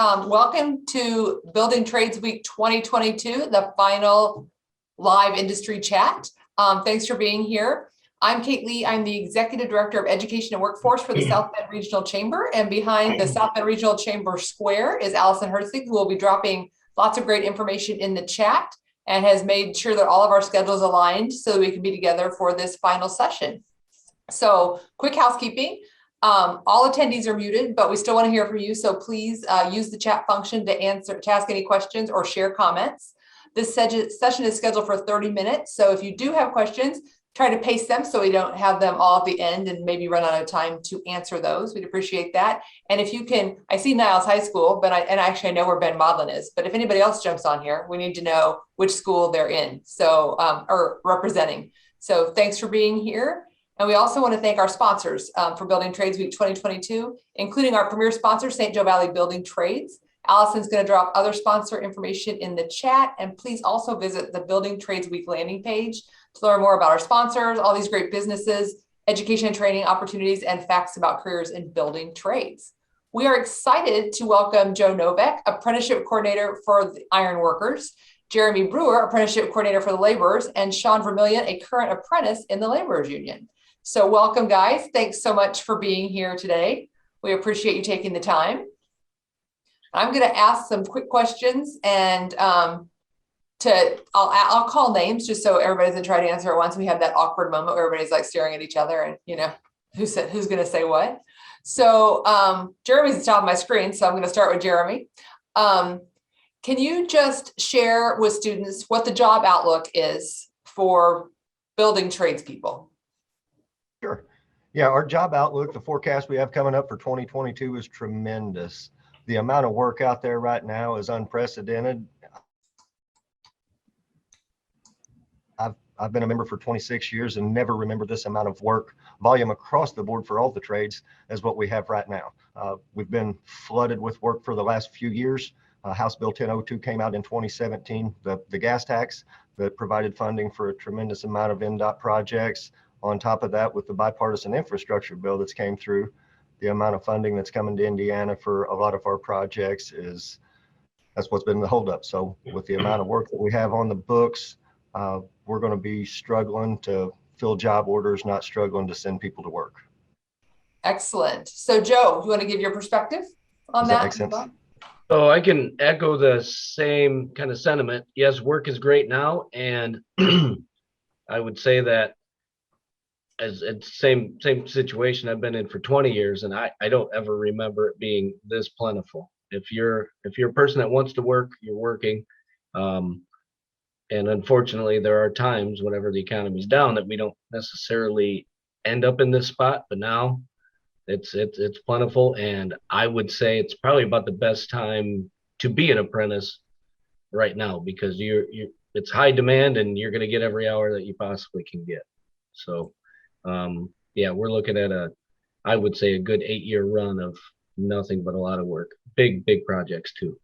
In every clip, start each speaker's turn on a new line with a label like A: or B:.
A: Welcome to Building Trades Week 2022, the final live industry chat. Thanks for being here. I'm Kate Lee. I'm the Executive Director of Education and Workforce for the South Bend Regional Chamber. And behind the South Bend Regional Chamber Square is Allison Herzig, who will be dropping lots of great information in the chat and has made sure that all of our schedules aligned so that we can be together for this final session. So quick housekeeping. All attendees are muted, but we still want to hear from you. So please use the chat function to ask any questions or share comments. This session is scheduled for 30 minutes. So if you do have questions, try to pace them so we don't have them all at the end and maybe run out of time to answer those. We'd appreciate that. And if you can, I see Niles High School, but I know where Ben Maudlin is, but if anybody else jumps on here, we need to know which school they're in, so or representing. So thanks for being here. And we also want to thank our sponsors for Building Trades Week 2022, including our premier sponsor, St. Joe Valley Building Trades. Allison's going to drop other sponsor information in the chat. And please also visit the Building Trades Week landing page to learn more about our sponsors, all these great businesses, education and training opportunities, and facts about careers in building trades. We are excited to welcome Joe Novak, Apprenticeship Coordinator for the Ironworkers, Jeremy Brewer, Apprenticeship Coordinator for the Laborers, and Shawn Vermillion, a current apprentice in the Laborers Union. So welcome, guys. Thanks so much for being here today. We appreciate you taking the time. I'm going to ask some quick questions, and I'll call names just so everybody doesn't try to answer at once. We have that awkward moment where everybody's like staring at each other and, you know, who's going to say what. So Jeremy's at the top of my screen, so I'm going to start with Jeremy. Can you just share with students what the job outlook is for building tradespeople?
B: Sure. Yeah, our job outlook, the forecast we have coming up for 2022 is tremendous. The amount of work out there right now is unprecedented. I've been a member for 26 years and never remember this amount of work volume across the board for all the trades as what we have right now. We've been flooded with work for the last few years. House Bill 1002 came out in 2017, the gas tax that provided funding for a tremendous amount of NDOT projects. On top of that, with the bipartisan infrastructure bill that's came through, the amount of funding that's coming to Indiana for a lot of our projects that's what's been the holdup. So with the amount of work that we have on the books, we're going to be struggling to fill job orders, not struggling to send people to work. Excellent.
A: So Joe, you want to give your perspective on that?
B: Does that make sense?
C: So I can echo the same kind of sentiment. Yes, work is great now. And I would say that as it's same situation I've been in for 20 years, and I don't ever remember it being this plentiful. If you're a person that wants to work, you're working. And unfortunately, there are times whenever the economy's down that we don't necessarily end up in this spot. But now it's plentiful, and I would say it's probably about the best time to be an apprentice right now, because it's high demand and you're going to get every hour that you possibly can get. So yeah, we're looking at I would say a good 8-year run of nothing but a lot of work, big projects too.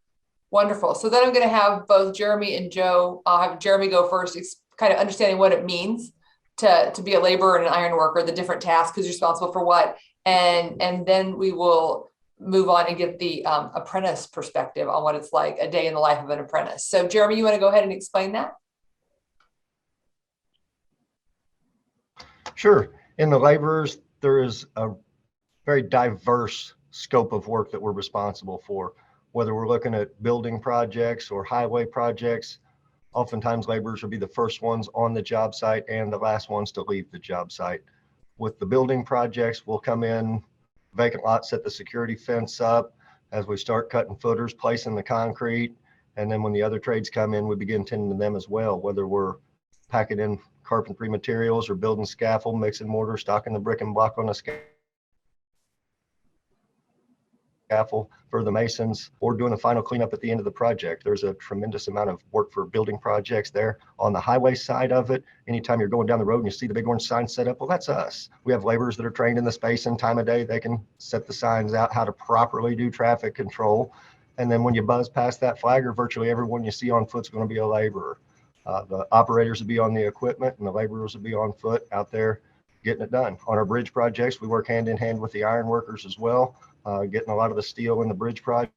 A: Wonderful. So then I'm going to have both Jeremy and Joe. I'll have Jeremy go first, kind of understanding what it means to be a laborer and an iron worker, the different tasks, who's responsible for what, and then we will move on and get the apprentice perspective on what it's like a day in the life of an apprentice. So Jeremy, you want to go ahead and explain that?
B: Sure. In the laborers, there is a very diverse scope of work that we're responsible for. Whether we're looking at building projects or highway projects, oftentimes laborers will be the first ones on the job site and the last ones to leave the job site. With the building projects, we'll come in, vacant lot, set the security fence up as we start cutting footers, placing the concrete. And then when the other trades come in, we begin tending to them as well, whether we're packing in carpentry materials or building scaffold, mixing mortar, stocking the brick and block on the scaffold for the masons, or doing the final cleanup at the end of the project. There's a tremendous amount of work for building projects there. On the highway side of it, anytime you're going down the road and you see the big orange sign set up, well, that's us. We have laborers that are trained in the space and time of day. They can set the signs out, how to properly do traffic control. And then when you buzz past that flagger, virtually everyone you see on foot is going to be a laborer. The operators will be on the equipment and the laborers will be on foot out there getting it done. On our bridge projects, we work hand in hand with the ironworkers as well, getting a lot of the steel in the bridge project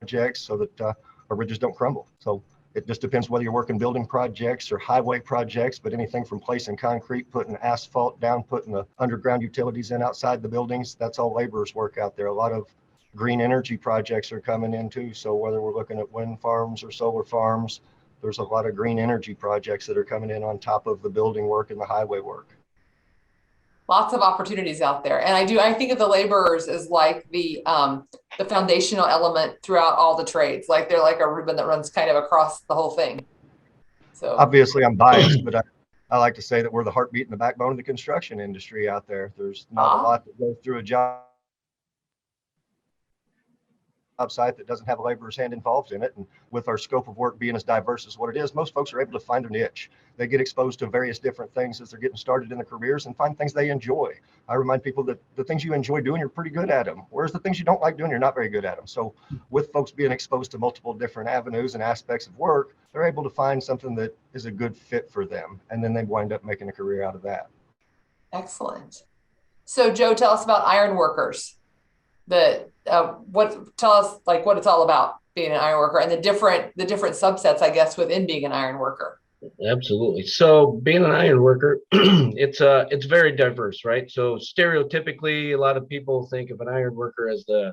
B: projects so that our ridges don't crumble. So it just depends whether you're working building projects or highway projects, but anything from placing concrete, putting asphalt down, putting the underground utilities in outside the buildings, that's all laborers work out there. A lot of green energy projects are coming in too. So whether we're looking at wind farms or solar farms, there's a lot of green energy projects that are coming in on top of the building work and the highway work.
A: Lots of opportunities out there. And I think of the laborers as like the foundational element throughout all the trades. Like they're like a ribbon that runs kind of across the whole thing. So
B: obviously I'm biased, but I like to say that we're the heartbeat and the backbone of the construction industry out there. There's not a lot that goes through a job site that doesn't have a laborer's hand involved in it. And with our scope of work being as diverse as what it is, most folks are able to find their niche. They get exposed to various different things as they're getting started in their careers and find things they enjoy. I remind people that the things you enjoy doing, you're pretty good at them, whereas the things you don't like doing, you're not very good at them. So with folks being exposed to multiple different avenues and aspects of work, they're able to find something that is a good fit for them. And then they wind up making a career out of that.
A: excellent. So Joe, tell us about Ironworkers. Tell us like what it's all about being an iron worker and the different subsets, I guess, within being an iron worker.
C: Absolutely. So being an iron worker, it's very diverse, right? So stereotypically, a lot of people think of an iron worker as the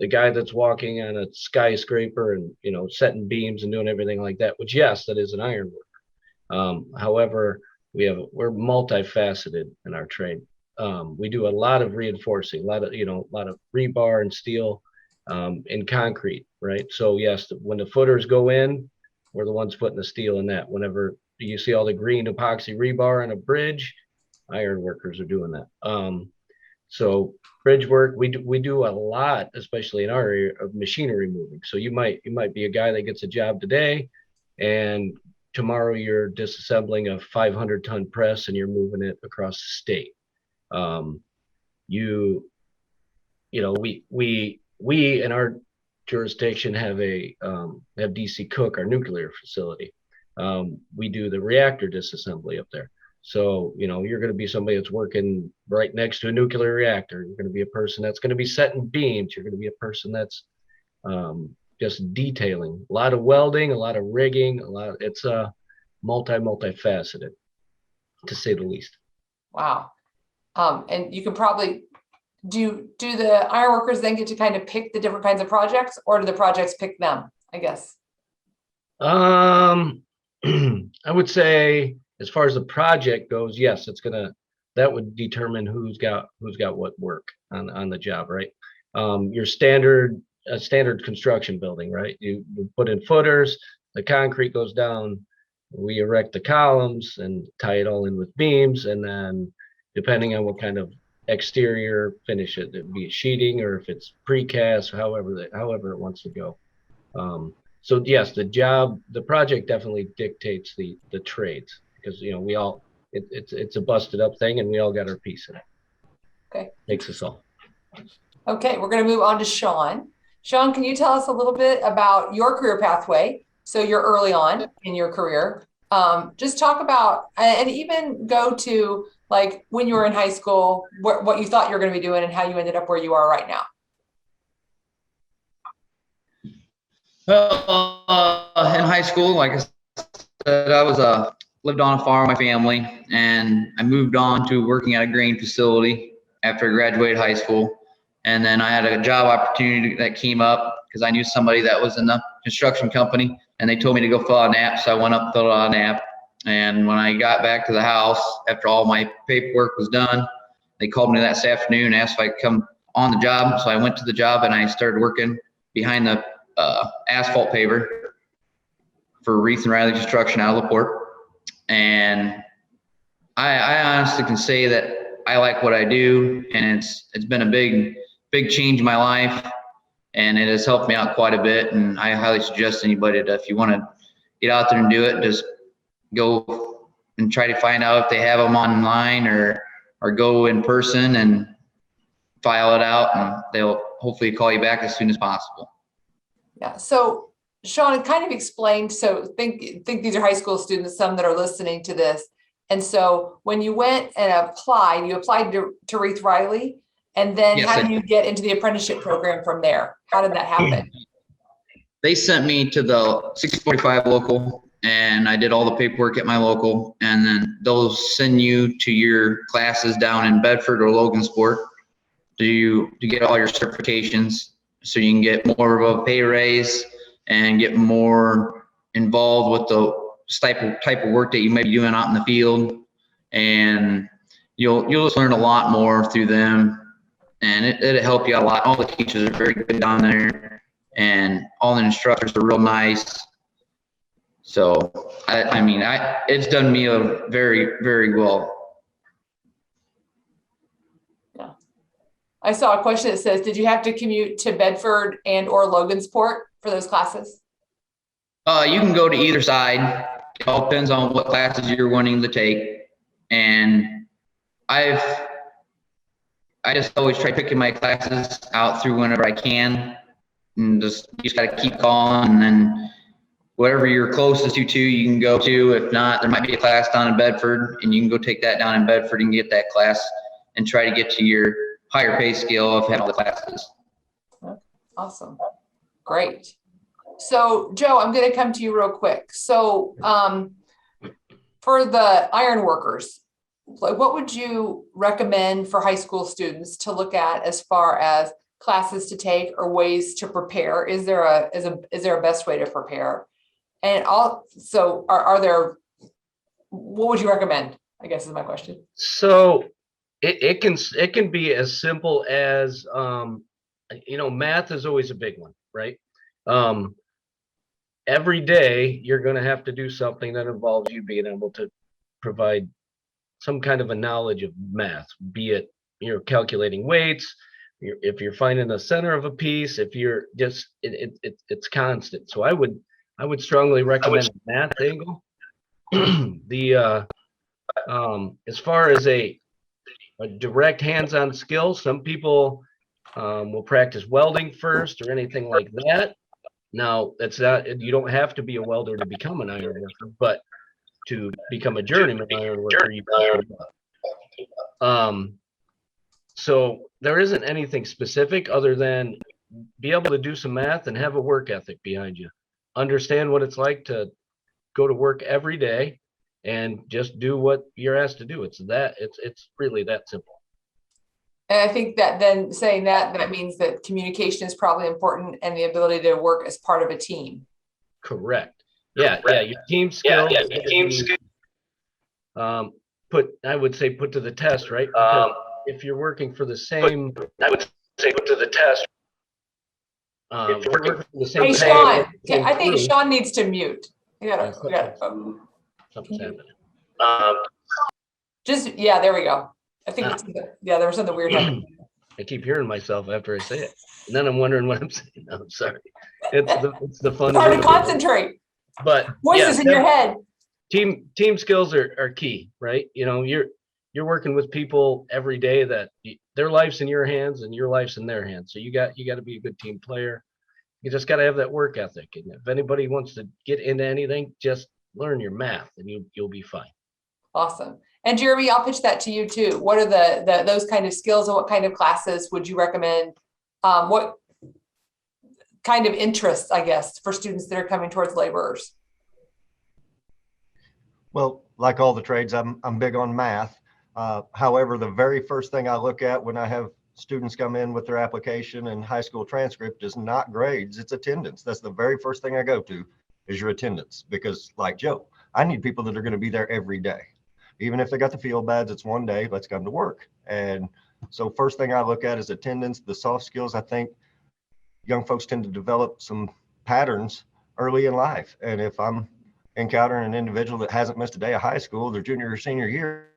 C: guy that's walking on a skyscraper and, you know, setting beams and doing everything like that, which yes, that is an iron worker. However, we're multifaceted in our trade. We do a lot of reinforcing, a lot of rebar and steel, and concrete, right? So yes, when the footers go in, we're the ones putting the steel in that. Whenever you see all the green epoxy rebar on a bridge, iron workers are doing that. So bridge work, we do a lot, especially in our area, of machinery moving. So you might be a guy that gets a job today, and tomorrow you're disassembling a 500-ton press and you're moving it across the state. We in our jurisdiction have DC Cook, our nuclear facility. We do the reactor disassembly up there. So, you know, you're going to be somebody that's working right next to a nuclear reactor. You're going to be a person that's going to be setting beams. You're going to be a person that's just detailing. A lot of welding, a lot of rigging, it's multifaceted, to say the least.
A: Wow. And you can probably do the ironworkers then get to kind of pick the different kinds of projects, or do the projects pick them, I guess?
C: I would say as far as the project goes, yes, that would determine who's got what work on the job, right? Your standard construction building, right? You put in footers, the concrete goes down, we erect the columns and tie it all in with beams, and then depending on what kind of exterior finish it'd be sheeting, or if it's precast, however it wants to go. So yes, the project definitely dictates the trades, because, you know, it's a busted up thing and we all got our piece in it.
A: Okay.
C: Makes us all.
A: Okay, we're going to move on to Shawn. Shawn, can you tell us a little bit about your career pathway? So you're early on in your career. Just talk about, and even go to like when you were in high school, what you thought you were going to be doing and how you ended up where you are right now.
D: Well, in high school, like I said, I was lived on a farm with my family, and I moved on to working at a grain facility after I graduated high school. And then I had a job opportunity that came up because I knew somebody that was in the construction company, and they told me to go fill out an app. So I went up, filled out an app. And when I got back to the house, after all my paperwork was done, they called me that afternoon and asked if I could come on the job. So I went to the job and I started working behind the asphalt paver for Reith and Riley Construction out of LaPorte. And I honestly can say that I like what I do, and it's been a big change in my life, and it has helped me out quite a bit. And I highly suggest anybody that if you want to get out there and do it, just go and try to find out if they have them online, or go in person and file it out, and they'll hopefully call you back as soon as possible.
A: Yeah. So Shawn, kind of explained, so think these are high school students, some that are listening to this. And so when you went and applied, you applied to Reith Riley, and then
D: Yes,
A: how did you get into the apprenticeship program from there? How did that happen?
D: they sent me to the 645 local, and I did all the paperwork at my local, and then they'll send you to your classes down in Bedford or Logansport to get all your certifications, so you can get more of a pay raise and get more involved with the type of work that you may be doing out in the field, and you'll just learn a lot more through them, and it'll help you out a lot. All the teachers are very good down there, and all the instructors are real nice. So I mean, it's done me a very well.
A: Yeah. I saw a question that says, did you have to commute to Bedford and or Logansport for those classes?
D: You can go to either side. It all depends on what classes you're wanting to take. And I just always try picking my classes out through whenever I can, and you just got to keep calling, and then whatever you're closest to, you can go to. If not, there might be a class down in Bedford, and you can go take that down in Bedford and get that class and try to get to your higher pay scale if you have all the classes.
A: Awesome. Great. So Joe, I'm going to come to you real quick. So for the Ironworkers, like, what would you recommend for high school students to look at as far as classes to take or ways to prepare? Is there a best way to prepare? And also, what would you recommend, I guess is my question.
C: So it can be as simple as, math is always a big one, right? Every day you're going to have to do something that involves you being able to provide some kind of a knowledge of math, be it you're calculating weights, if you're finding the center of a piece, if you're just, it's constant. So I would strongly recommend the math angle. As far as a direct hands-on skill, some people will practice welding first or anything like that. Now, you don't have to be a welder to become an iron worker, but to become a journeyman iron worker, so there isn't anything specific other than be able to do some math and have a work ethic behind you. Understand what it's like to go to work every day and just do what you're asked to do. It's really that simple.
A: And I think that then saying that means that communication is probably important and the ability to work as part of a team.
C: Correct. Yeah. Your team skills. I would say put to the test, right? If you're working for the same, I would say put to the test.
A: Hey, Shawn, I think Shawn needs to mute.
C: Something's happening.
A: There we go. I think there was something weird happening.
C: I keep hearing myself after I say it, and then I'm wondering what I'm saying. I'm sorry. It's the fun.
A: It's hard to concentrate.
C: But
A: voices in your head.
C: Team skills are key, right? You're working with people every day that their life's in your hands and your life's in their hands. So you got to be a good team player. You just got to have that work ethic. And if anybody wants to get into anything, just learn your math and you'll be fine.
A: Awesome. And Jeremy, I'll pitch that to you too. What are those kind of skills and what kind of classes would you recommend? What kind of interests, I guess, for students that are coming towards laborers?
B: Well, like all the trades, I'm big on math. However, the very first thing I look at when I have students come in with their application and high school transcript is not grades, it's attendance. That's the very first thing I go to is your attendance, because like Joe, I need people that are going to be there every day. Even if they got the field badge, it's one day, let's come to work. And so first thing I look at is attendance. The soft skills, I think young folks tend to develop some patterns early in life. And if I'm encountering an individual that hasn't missed a day of high school, their junior or senior year,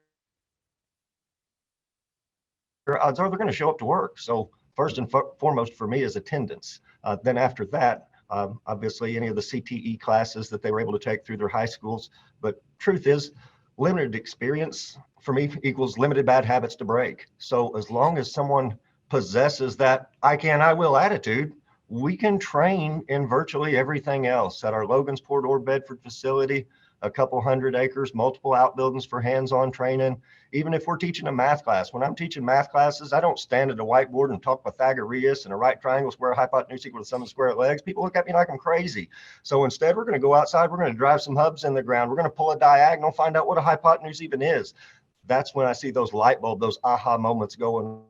B: odds are they're going to show up to work. So first and foremost for me is attendance. Then after that, obviously any of the CTE classes that they were able to take through their high schools. But truth is, limited experience for me equals limited bad habits to break. So as long as someone possesses that I can, I will attitude, we can train in virtually everything else at our Logansport or Bedford facility. a couple 100 acres, multiple outbuildings for hands-on training. Even if we're teaching a math class, when I'm teaching math classes, I don't stand at a whiteboard and talk Pythagorean and a right triangle, square, hypotenuse equal to sum of square legs. People look at me like I'm crazy. So instead, we're going to go outside. We're going to drive some hubs in the ground. We're going to pull a diagonal, find out what a hypotenuse even is. That's when I see those light bulb, those aha moments going.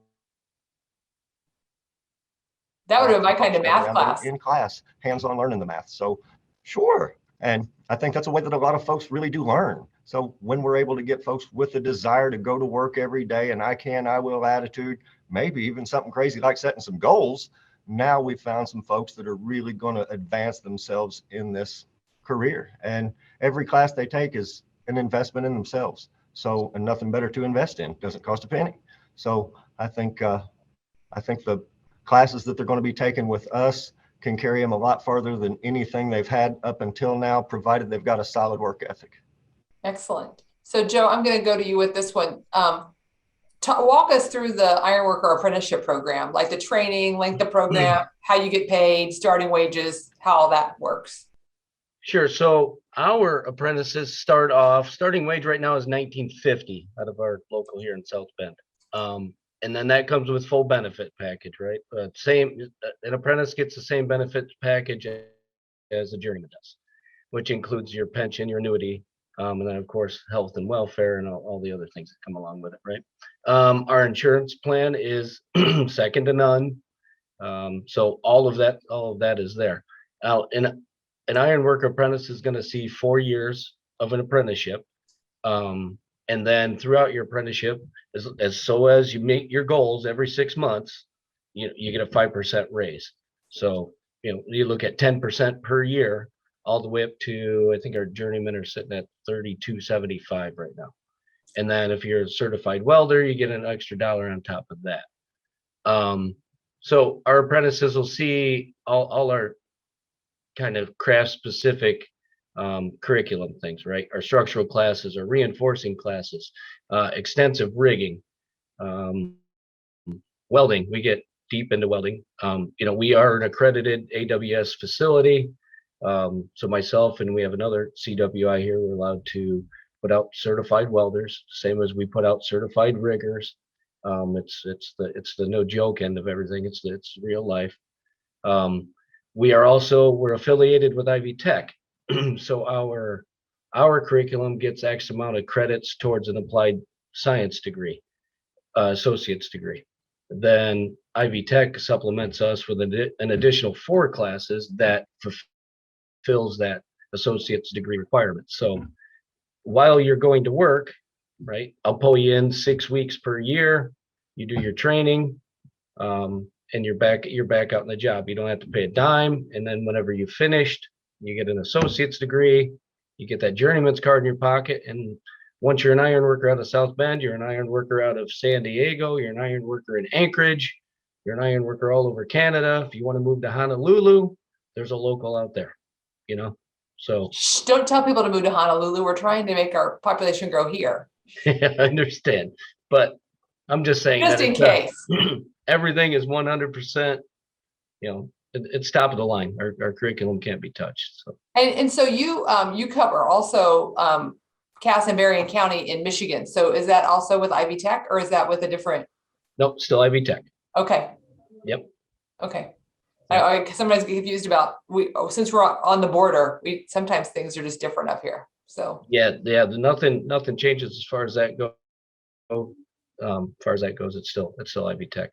A: That would have been my kind of math
B: Around there
A: class.
B: in class, hands-on learning the math. So sure. And I think that's a way that a lot of folks really do learn. So when we're able to get folks with the desire to go to work every day and I will attitude, maybe even something crazy like setting some goals, now we've found some folks that are really going to advance themselves in this career. And every class they take is an investment in themselves. So, and nothing better to invest in, doesn't cost a penny. So I think the classes that they're going to be taking with us can carry them a lot farther than anything they've had up until now, provided they've got a solid work ethic.
A: Excellent. So Joe, I'm going to go to you with this one. Walk us through the Ironworker Apprenticeship Program, like the training, length of program, how you get paid, starting wages, how all that works.
C: Sure. So our apprentices starting wage right now is $19.50 out of our local here in South Bend. And then that comes with full benefit package, right? An apprentice gets the same benefit package as a journeyman does, which includes your pension, your annuity, and then of course health and welfare and all the other things that come along with it, right? Our insurance plan is second to none. So all of that is there. Now, an ironworker apprentice is going to see 4 years of an apprenticeship. And then throughout your apprenticeship, as you meet your goals every 6 months, you get a 5% raise. So, you look at 10% per year, all the way up to, I think our journeymen are sitting at $32.75 right now. And then if you're a certified welder, you get an extra $1 on top of that. So our apprentices will see all our kind of craft specific curriculum things, right? Our structural classes, our reinforcing classes, extensive rigging, welding. We get deep into welding. We are an accredited AWS facility. So myself and we have another CWI here, we're allowed to put out certified welders, same as we put out certified riggers. It's the no joke end of everything. It's real life. We're affiliated with Ivy Tech. So our curriculum gets X amount of credits towards an applied science degree, associate's degree. Then Ivy Tech supplements us with an additional 4 classes that fulfills that associate's degree requirement. So while you're going to work, right, I'll pull you in 6 weeks per year, you do your training, and you're back out in the job. You don't have to pay a dime. And then whenever you've finished, you get an associate's degree, you get that journeyman's card in your pocket. And once you're an ironworker out of South Bend, you're an ironworker out of San Diego, you're an ironworker in Anchorage, you're an ironworker all over Canada. If you want to move to Honolulu, there's a local out there, so.
A: Shh, don't tell people to move to Honolulu. We're trying to make our population grow here.
C: I understand, but I'm just saying
A: Just
C: that
A: in case.
C: Everything is 100%, it's top of the line. Our curriculum can't be touched. So.
A: And so you cover also Cass and Berrien County in Michigan. So is that also with Ivy Tech or is that with a different?
C: Nope, still Ivy Tech.
A: Okay.
C: Yep.
A: Okay. I sometimes get confused about since we're on the border, sometimes things are just different up here. So
C: yeah, nothing changes as far as that goes. It's still Ivy Tech.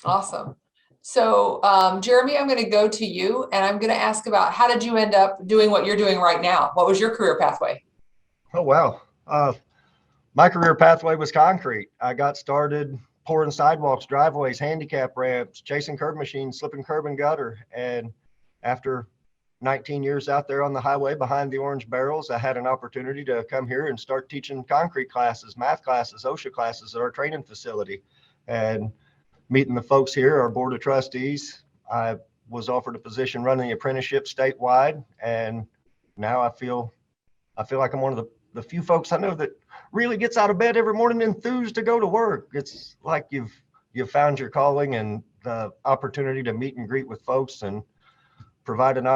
A: Awesome. So Jeremy, I'm going to go to you and I'm going to ask about how did you end up doing what you're doing right now? What was your career pathway?
B: Oh, wow. My career pathway was concrete. I got started pouring sidewalks, driveways, handicap ramps, chasing curb machines, slipping curb and gutter. And after 19 years out there on the highway behind the orange barrels, I had an opportunity to come here and start teaching concrete classes, math classes, OSHA classes at our training facility. And meeting the folks here, our board of trustees, I was offered a position running the apprenticeship statewide. And now I feel like I'm one of the few folks I know that really gets out of bed every morning enthused to go to work. It's like you've found your calling and the opportunity to meet and greet with folks and provide an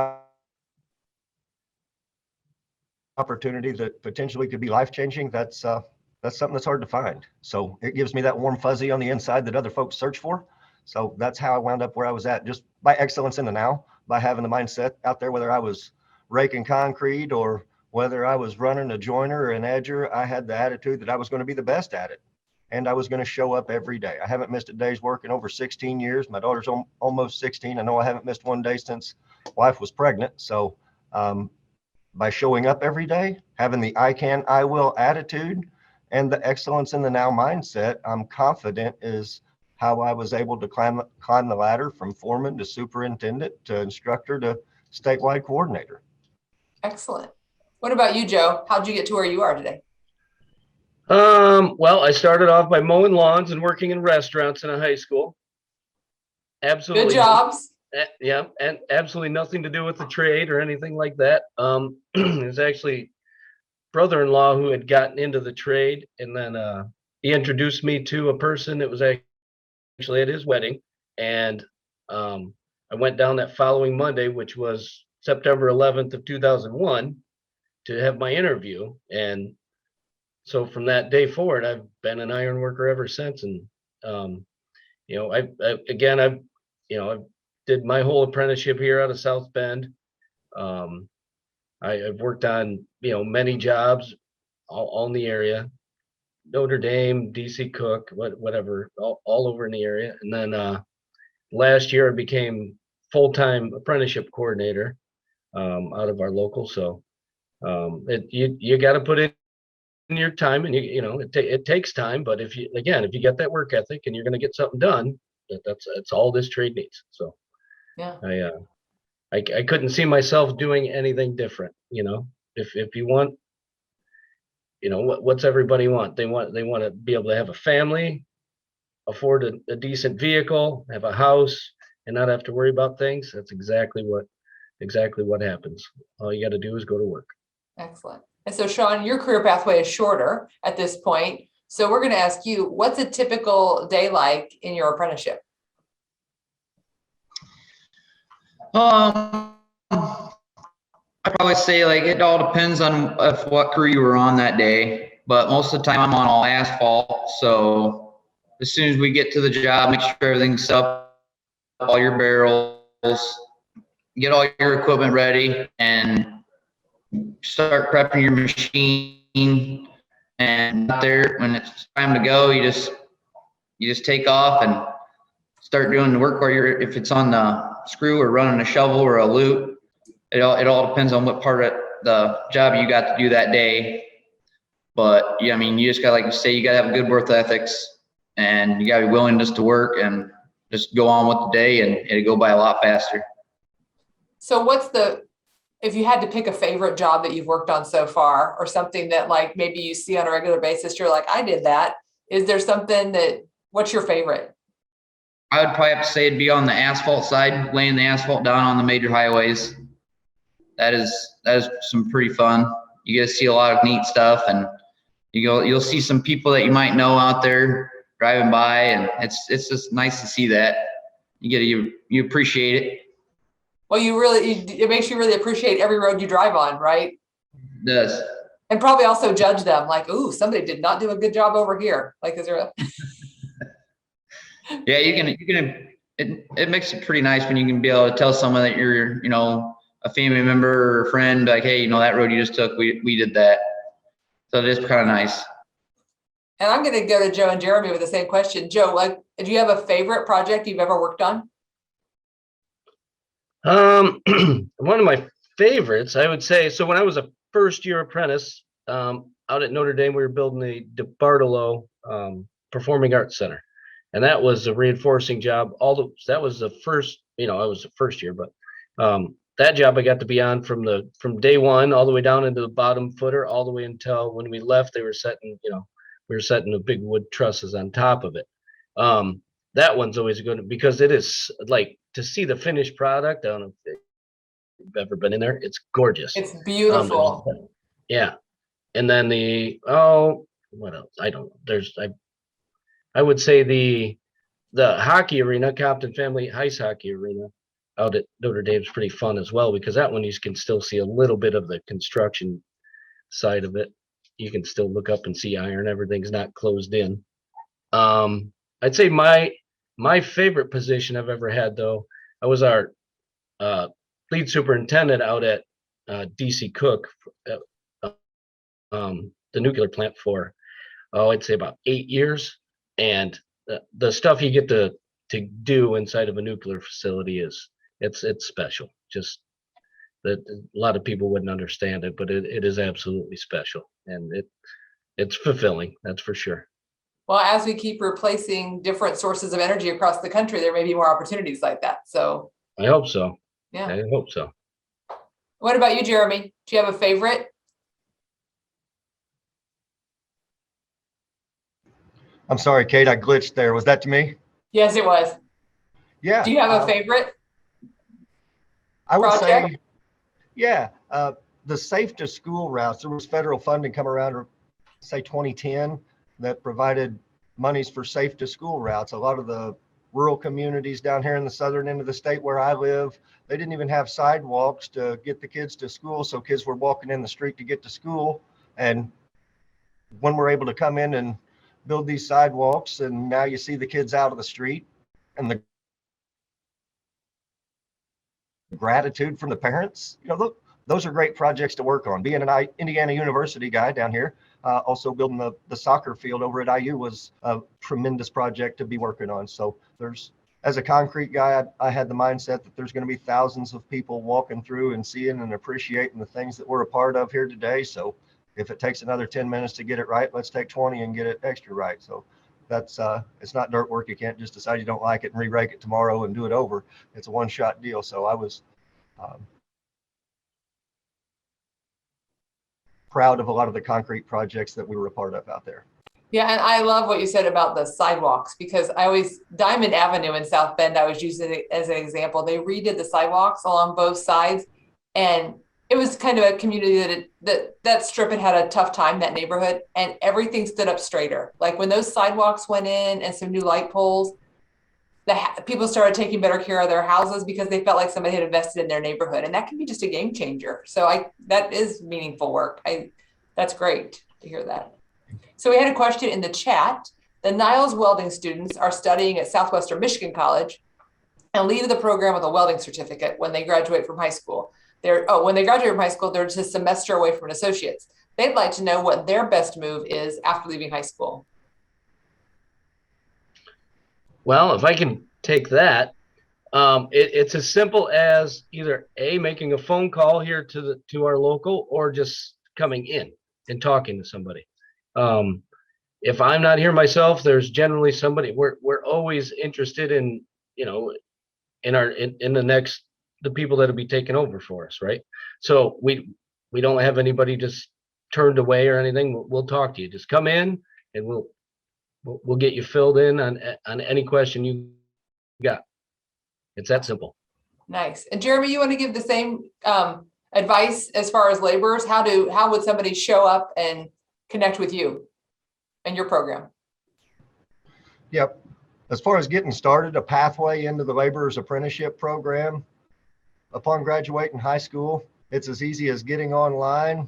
B: opportunity that potentially could be life-changing, that's something that's hard to find. So it gives me that warm fuzzy on the inside that other folks search for. So that's how I wound up where I was at, just by excellence in the now, by having the mindset out there, whether I was raking concrete or whether I was running a joiner or an edger, I had the attitude that I was going to be the best at it. And I was going to show up every day. I haven't missed a day's work in over 16 years. My daughter's almost 16. I know I haven't missed one day since wife was pregnant. So by showing up every day, having the I can, I will attitude, and the excellence in the now mindset, I'm confident is how I was able to climb the ladder from foreman to superintendent to instructor to statewide coordinator.
A: Excellent. What about you, Joe? How'd you get to where you are today?
C: Well, I started off by mowing lawns and working in restaurants in a high school. Absolutely.
A: Good jobs.
C: Yeah, and absolutely nothing to do with the trade or anything like that. It was actually brother-in-law who had gotten into the trade, and then he introduced me to a person that was actually at his wedding, and I went down that following Monday, which was September 11th of 2001, to have my interview. And so from that day forward, I've been an iron worker ever since. And you know, I did my whole apprenticeship here out of South Bend. I've worked on, many jobs all in the area, Notre Dame, DC Cook, whatever, all over in the area. And then last year I became full-time apprenticeship coordinator out of our local. So you got to put in your time, and it takes time. But if you get that work ethic and you're going to get something done, that's all this trade needs. So
A: Yeah.
C: I couldn't see myself doing anything different. If you want, what's everybody want? They want to be able to have a family, afford a decent vehicle, have a house, and not have to worry about things. That's exactly what happens. All you got to do is go to work.
A: Excellent. And so, Shawn, your career pathway is shorter at this point. So we're going to ask you, what's a typical day like in your apprenticeship?
D: I'd probably say like it all depends on what crew you were on that day, but most of the time I'm on all asphalt. So as soon as we get to the job, make sure everything's set up, all your barrels, get all your equipment ready, and start prepping your machine. And out there, when it's time to go, you just take off and start doing the work. Or if it's on the screw or running a shovel or a loop, it all depends on what part of the job you got to do that day. But yeah, I mean, you just got, like you say, you got to have good work ethics, and you got to be willing just to work and just go on with the day, and it'll go by a lot faster.
A: So if you had to pick a favorite job that you've worked on so far, or something that like maybe you see on a regular basis, you're like, I did that. Is there something what's your favorite?
D: I would probably have to say it'd be on the asphalt side, laying the asphalt down on the major highways. That is some pretty fun. You get to see a lot of neat stuff, and you'll see some people that you might know out there driving by, and it's just nice to see that. You appreciate it.
A: Well, it makes you really appreciate every road you drive on, right?
D: It does.
A: And probably also judge them like, ooh, somebody did not do a good job over here. Like, is there a
D: Yeah, it makes it pretty nice when you can be able to tell someone that you're, a family member or a friend, like, hey, that road you just took, we did that. So it is kind of nice.
A: And I'm going to go to Joe and Jeremy with the same question. Joe, do you have a favorite project you've ever worked on?
C: One of my favorites, I would say, so when I was a first year apprentice, out at Notre Dame, we were building the DeBartolo Performing Arts Center. And that was a reinforcing job. That was the first, I was the first year, but that job I got to be on from day one all the way down into the bottom footer, all the way until when we left, we were setting the big wood trusses on top of it. That one's always good because it is like to see the finished product. I don't know if you've ever been in there. It's gorgeous.
A: It's beautiful.
C: Yeah. And then what else? I don't know. I would say the hockey arena, Compton Family Ice Hockey Arena out at Notre Dame is pretty fun as well, because that one you can still see a little bit of the construction side of it. You can still look up and see iron. Everything's not closed in. I'd say my favorite position I've ever had, though, I was our lead superintendent out at DC Cook, the nuclear plant for, I'd say about 8 years. And the stuff you get to do inside of a nuclear facility it's special. Just that a lot of people wouldn't understand it, but it is absolutely special, and it's fulfilling. That's for sure.
A: Well, as we keep replacing different sources of energy across the country, there may be more opportunities like that. So
C: I hope so.
A: yeah.
C: I hope so.
A: What about you, Jeremy? Do you have a favorite?
B: I'm sorry, Kate, I glitched there. Was that to me?
A: Yes, it was.
B: Yeah.
A: Do you have a favorite?
B: I would
A: project?
B: say, yeah, the safe to school routes. There was federal funding come around, say 2010, that provided monies for safe to school routes. A lot of the rural communities down here in the southern end of the state where I live, they didn't even have sidewalks to get the kids to school. So kids were walking in the street to get to school. And when we're able to come in and build these sidewalks, and now you see the kids out of the street, and the gratitude from the parents, look, those are great projects to work on. Being an Indiana University guy down here, also building the soccer field over at IU was a tremendous project to be working on. So as a concrete guy, I had the mindset that there's going to be thousands of people walking through and seeing and appreciating the things that we're a part of here today. So if it takes another 10 minutes to get it right, let's take 20 and get it extra right. So that's it's not dirt work. You can't just decide you don't like it and re-rake it tomorrow and do it over. It's a one-shot deal. So I was proud of a lot of the concrete projects that we were a part of out there.
A: Yeah, and I love what you said about the sidewalks, because Diamond Avenue in South Bend, I was using it as an example. They redid the sidewalks along both sides, and it was kind of a community that strip had a tough time, that neighborhood, and everything stood up straighter. Like when those sidewalks went in and some new light poles, people started taking better care of their houses because they felt like somebody had invested in their neighborhood, and that can be just a game changer. So that is meaningful work. That's great to hear that. So we had a question in the chat. The Niles welding students are studying at Southwestern Michigan College and leave the program with a welding certificate when they graduate from high school. When they graduate from high school, they're just a semester away from an associate's. They'd like to know what their best move is after leaving high school.
C: Well, if I can take that, it's as simple as either making a phone call here to our local, or just coming in and talking to somebody. If I'm not here myself, there's generally somebody. We're always interested in the people that'll be taking over for us, right? So we don't have anybody just turned away or anything. We'll talk to you. Just come in and we'll get you filled in on any question you got. It's that simple.
A: Nice. And Jeremy, you want to give the same advice as far as laborers? How would somebody show up and connect with you and your program?
B: Yep. As far as getting started, a pathway into the Laborers Apprenticeship Program, upon graduating high school, it's as easy as getting online,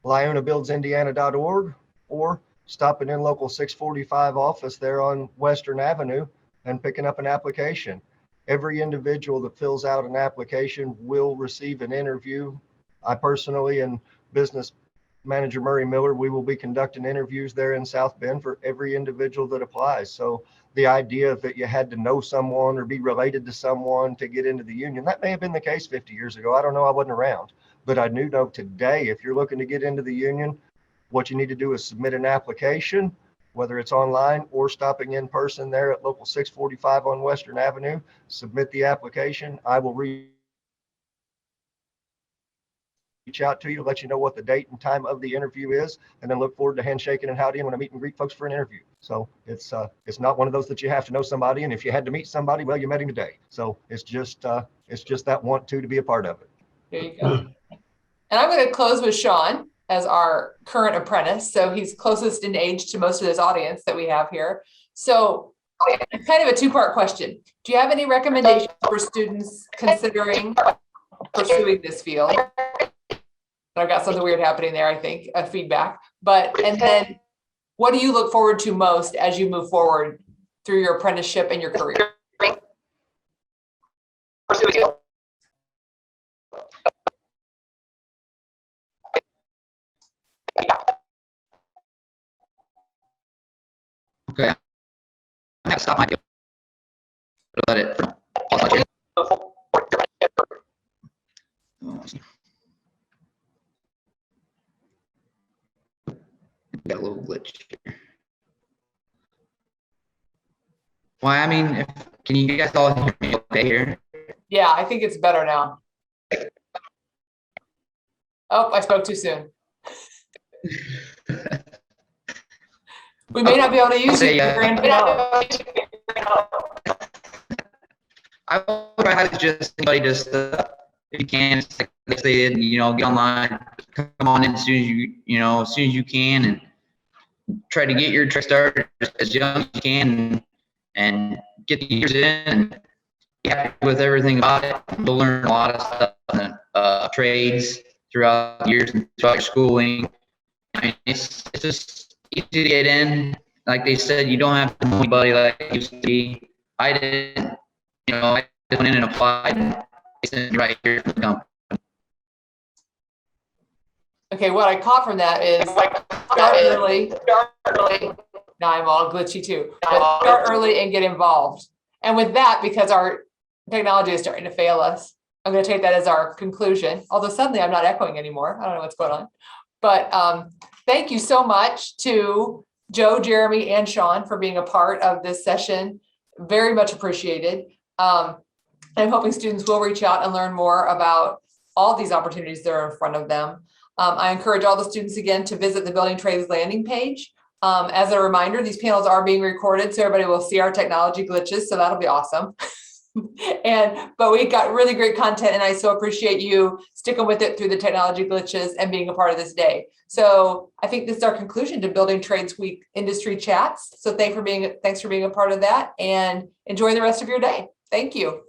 B: lionabuildsindiana.org, or stopping in local 645 office there on Western Avenue and picking up an application. Every individual that fills out an application will receive an interview. I personally and business manager Murray Miller, we will be conducting interviews there in South Bend for every individual that applies. So the idea that you had to know someone or be related to someone to get into the union, that may have been the case 50 years ago. I don't know, I wasn't around, but I do know today, if you're looking to get into the union, what you need to do is submit an application, whether it's online or stopping in person there at local 645 on Western Avenue. Submit the application. I will reach out to you, let you know what the date and time of the interview is, and then look forward to handshaking and howdying when I meet and greet folks for an interview. So it's not one of those that you have to know somebody, and if you had to meet somebody, well, you met him today. So it's just that want to be a part of it.
A: There you go. And I'm going to close with Shawn as our current apprentice. So he's closest in age to most of this audience that we have here. So kind of a two-part question. Do you have any recommendations for students considering pursuing this field? I've got something weird happening there, I think, feedback. And then what do you look forward to most as you move forward through your apprenticeship and your career?
D: Okay. I have to stop my video. Let it pause my chat. Got a little glitch here. Why, I mean, can you guys all hear me okay here?
A: Yeah, I think it's better now. Oh, I spoke too soon. We may not be able to use you.
D: I will try to just anybody just if you can, like they said, you know, get online, come on in as soon as as soon as you can, and try to get your trade started as young as you can, and get the years in, and be happy with everything about it. You'll learn a lot of stuff in trades throughout the years and throughout your schooling. I mean, it's just easy to get in. Like they said, you don't have to know anybody like it used to be. I didn't, I just went in and applied, and they sent me right here from the company.
A: Okay, what I caught from that is start early. Now I'm all glitchy too. But start early and get involved. And with that, because our technology is starting to fail us, I'm going to take that as our conclusion. Although suddenly I'm not echoing anymore. I don't know what's going on. But thank you so much to Joe, Jeremy, and Shawn for being a part of this session. Very much appreciated. I'm hoping students will reach out and learn more about all these opportunities that are in front of them. I encourage all the students again to visit the Building Trades landing page. As a reminder, these panels are being recorded, so everybody will see our technology glitches, so that'll be awesome. But we got really great content, and I so appreciate you sticking with it through the technology glitches and being a part of this day. So I think this is our conclusion to Building Trades Week Industry Chats. So thanks for being a part of that, and enjoy the rest of your day. Thank you.